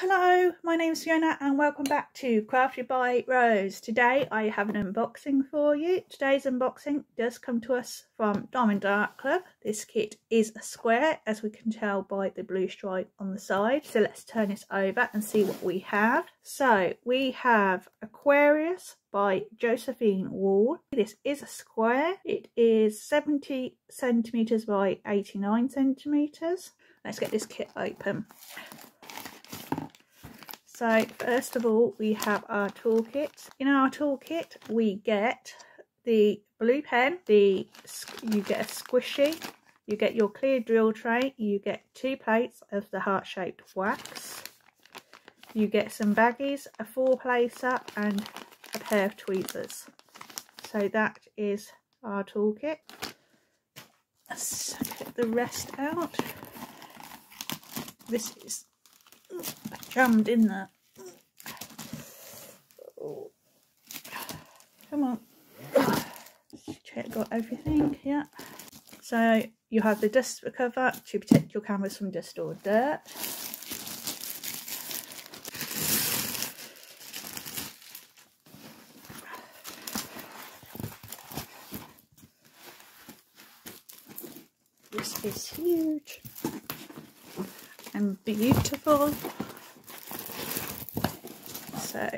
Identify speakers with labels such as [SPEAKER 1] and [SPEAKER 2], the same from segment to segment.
[SPEAKER 1] Hello, my name's Fiona and welcome back to Crafted by Rose. Today I have an unboxing for you. Today's unboxing does come to us from Diamond Art Club. This kit is a square, as we can tell by the blue stripe on the side. So let's turn this over and see what we have. So we have Aquarius by Josephine Wall. This is a square. It is 70 centimetres by 89 centimetres. Let's get this kit open. So first of all, we have our toolkit. In our toolkit, we get the blue pen, you get a squishy, you get your clear drill tray, you get 2 plates of the heart-shaped wax, you get some baggies, a 4-placer and a pair of tweezers. So that is our toolkit. Let's get the rest out. This is jammed in there. Oh. Come on. Check, got everything. Yeah. So you have the dust cover to protect your canvas from dust or dirt. This is huge and beautiful. So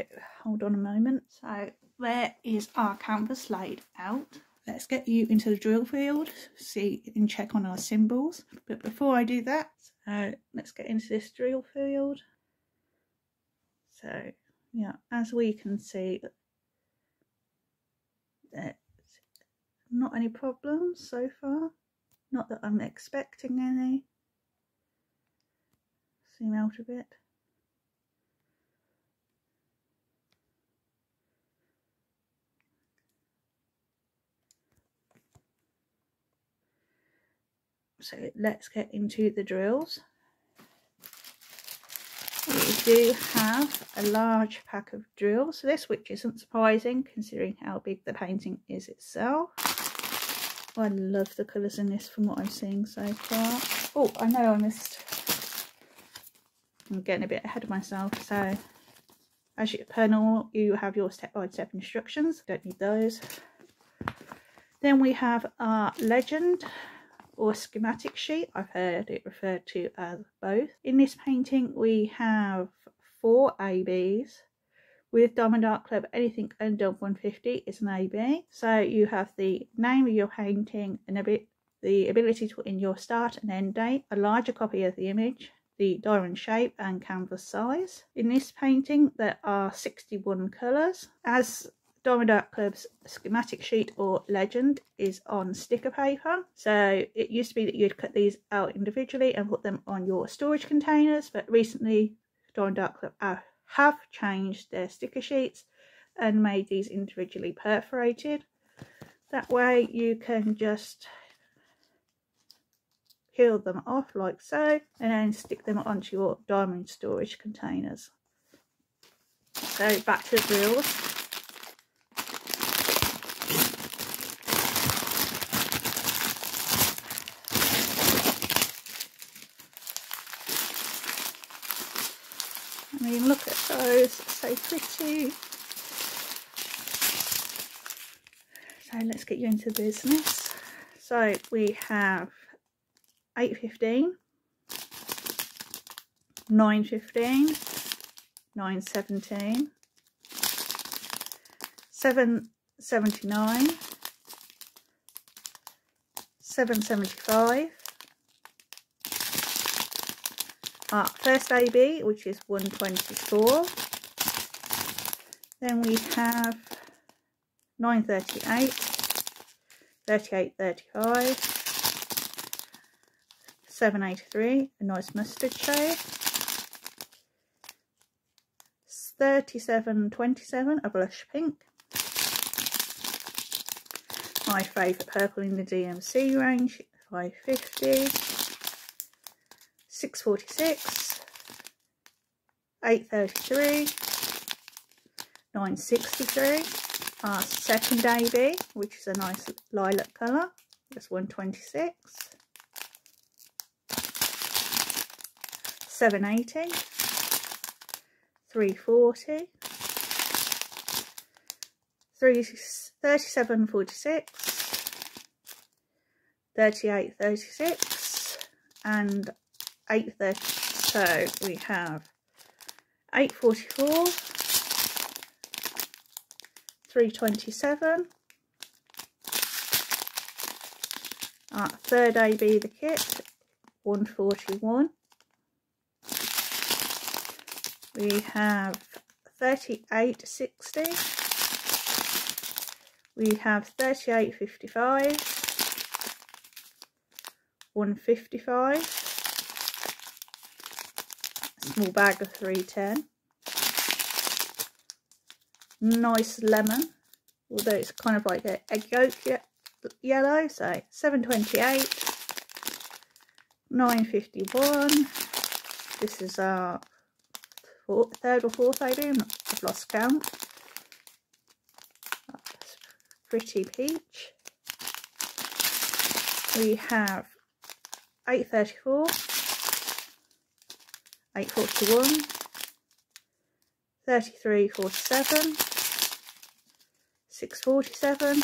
[SPEAKER 1] hold on a moment. So there is our canvas laid out. Let's get you into the drill field, see and check on our symbols. But before I do that, let's get into this drill field. So yeah, as we can see, there's not any problems so far. Not that I'm expecting any. Zoom out a bit. So let's get into the drills. We do have a large pack of drills, which isn't surprising considering how big the painting is itself. I love the colours in this from what I'm seeing so far. Oh, I know I'm getting a bit ahead of myself. So as per normal, you have your step-by-step instructions. Don't need those. Then we have our legend or schematic sheet. I've heard it referred to as both. In this painting we have 4 ABs. With Diamond Art Club, anything under 150 is an AB. So you have the name of your painting and the ability to put in your start and end date, a larger copy of the image, the diamond shape and canvas size. In this painting there are 61 colours. As Diamond Art Club's schematic sheet or legend is on sticker paper. So it used to be that you'd cut these out individually and put them on your storage containers, but recently Diamond Art Club have changed their sticker sheets and made these individually perforated. That way you can just peel them off like so and then stick them onto your diamond storage containers. So back to the drills. I mean, look at those, so pretty. So let's get you into business. So we have 815, 915, 917, 779, 775. Our first AB, which is 124. Then we have 938, 3835, 783, a nice mustard shade, 3727, a blush pink, my favourite purple in the DMC range, 550, 646, 833, 963, our second AB, which is a nice lilac colour, that's 126, 780, 340, 37.46, 38.36 and 8.30. So we have 8.44, 3.27, third AB the kit, 1.41. We have 38.60. We have 38.55, 1.55, small bag of 3.10. Nice lemon, although it's kind of like a egg yolk yellow. So 7.28, 9.51. This is our third or fourth AB, I've lost count. Pretty peach. We have 8.34, 8.41, 33.47, 6.47,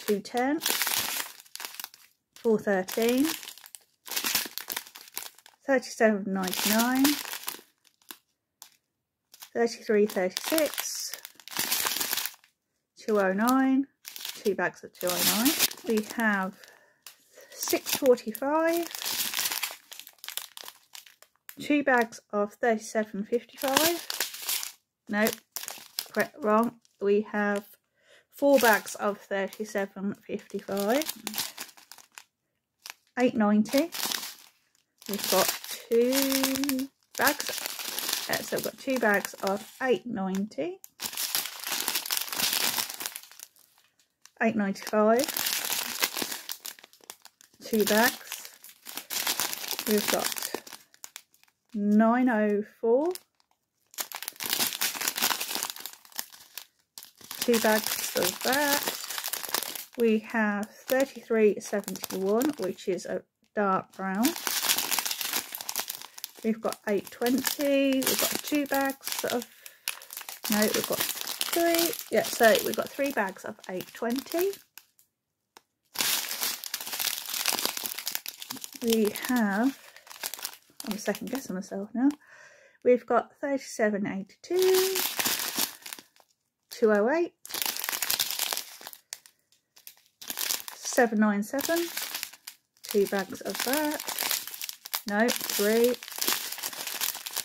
[SPEAKER 1] 2.10, 4.13, 37.99, 33.36, 2.09, 2 bags of 2.09. We have 6.45, 2 bags of 37.55. Nope, correct, wrong. We have 4 bags of 37.55. 8.90. We've got 2 bags. So we've got 2 bags of 8.90. 8.95, 2 bags. We've got 9.04, 2 bags of that. We have 33.71, which is a dark brown. We've got 8.20. We've got 2 bags of, no, we've got 3. Yeah, so we've got 3 bags of 8.20. We have, I'm second guessing myself now. We've got 37.82, 2.08, 7.97, 2 bags of that. No, 3.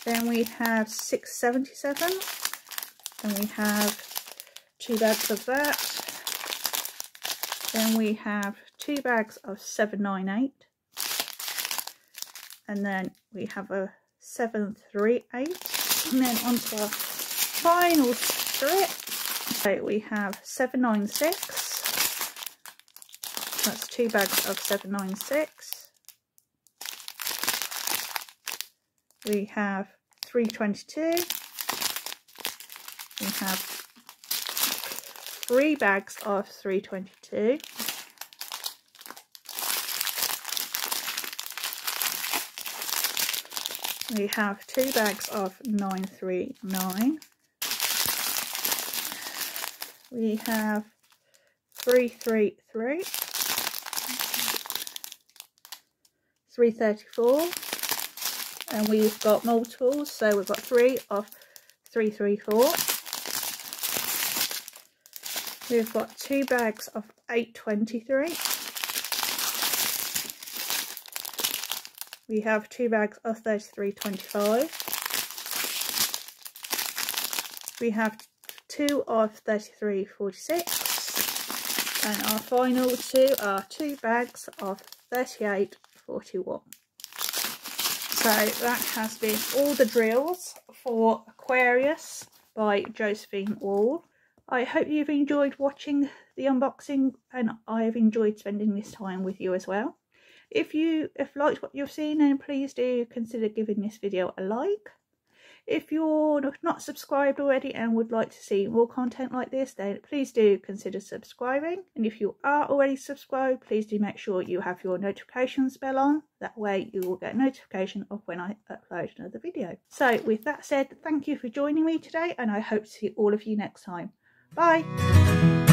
[SPEAKER 1] Then we have 6.77. And we have 2 bags of that. Then we have 2 bags of 7.98. And then we have a 7.38. And then onto our final strip. So we have 7.96. That's 2 bags of 7.96. We have 3.22. We have 3 bags of 3.22. We have 2 bags of 9.39. We have 3.33, 3.34, and we've got multiples, so we've got 3 of 3.34. We've got 2 bags of 8.23. We have 2 bags of 33.25. We have 2 of 33.46. And our final 2 are 2 bags of 38.41. So that has been all the drills for Aquarius by Josephine Wall. I hope you've enjoyed watching the unboxing, and I've enjoyed spending this time with you as well. If you have liked what you've seen, then please do consider giving this video a like. If you're not subscribed already and would like to see more content like this, then please do consider subscribing. And if you are already subscribed, please do make sure you have your notifications bell on. That way you will get notification of when I upload another video. So with that said, thank you for joining me today, and I hope to see all of you next time. Bye!